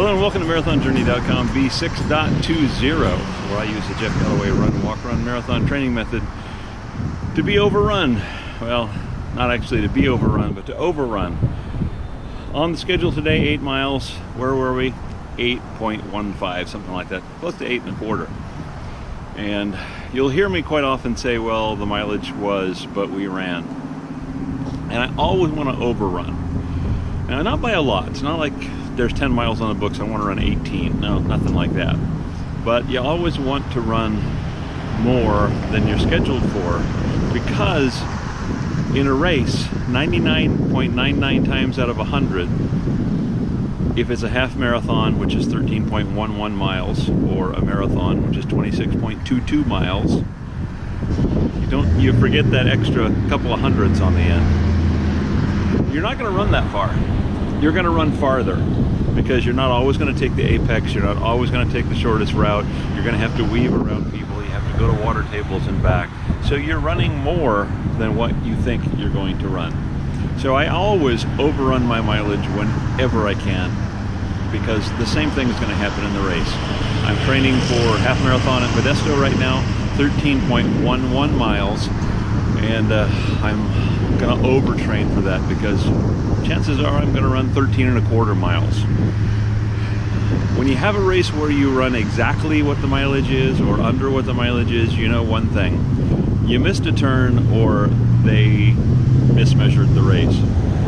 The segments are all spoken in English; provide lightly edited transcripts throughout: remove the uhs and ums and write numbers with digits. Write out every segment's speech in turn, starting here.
Hello and welcome to MarathonJourney.com v6.20, where I use the Jeff Galloway run, walk, run marathon training method to be overrun. Well, not actually to be overrun, but to overrun. On the schedule today, 8 miles. Where were we? 8.15, something like that. Close to 8.25. And you'll hear me quite often say, well, the mileage was, but we ran. And I always want to overrun. Now, not by a lot. It's not like there's 10 miles on the books, I want to run 18. No, nothing like that. But you always want to run more than you're scheduled for, because in a race, 99.99 times out of 100, if it's a half marathon, which is 13.11 miles, or a marathon, which is 26.22 miles, you forget that extra couple of hundredths on the end. You're not going to run that far. You're going to run farther, because you're not always going to take the apex, you're not always going to take the shortest route, you're going to have to weave around people, you have to go to water tables and back. So you're running more than what you think you're going to run. So I always overrun my mileage whenever I can, because the same thing is going to happen in the race. I'm training for half marathon at Modesto right now, 13.11 miles, and I'm going to overtrain for that, because chances are I'm going to run 13.25 miles. When you have a race where you run exactly what the mileage is or under what the mileage is, you know one thing: you missed a turn or they mismeasured the race.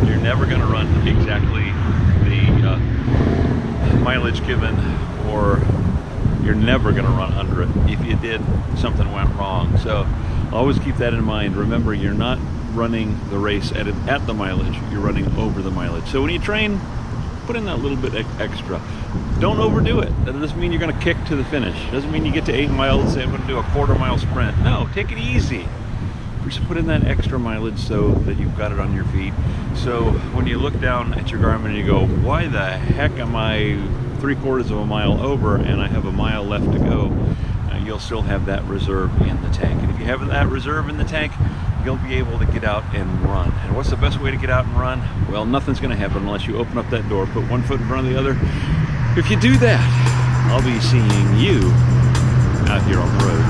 You're never going to run exactly the mileage given, or you're never going to run under it. If you did, something went wrong. So always keep that in mind. Remember, you're not running the race at the mileage, you're running over the mileage. So when you train, put in that little bit extra. Don't overdo it. That doesn't mean you're going to kick to the finish. It doesn't mean you get to 8 miles and say, I'm going to do a quarter-mile sprint. No, take it easy. Just put in that extra mileage so that you've got it on your feet. So when you look down at your Garmin and you go, why the heck am I 3/4 of a mile over and I have a mile left to go? You'll still have that reserve in the tank. And if you have that reserve in the tank, you'll be able to get out and run. And what's the best way to get out and run? Well, nothing's going to happen unless you open up that door, put one foot in front of the other. If you do that, I'll be seeing you out here on the road.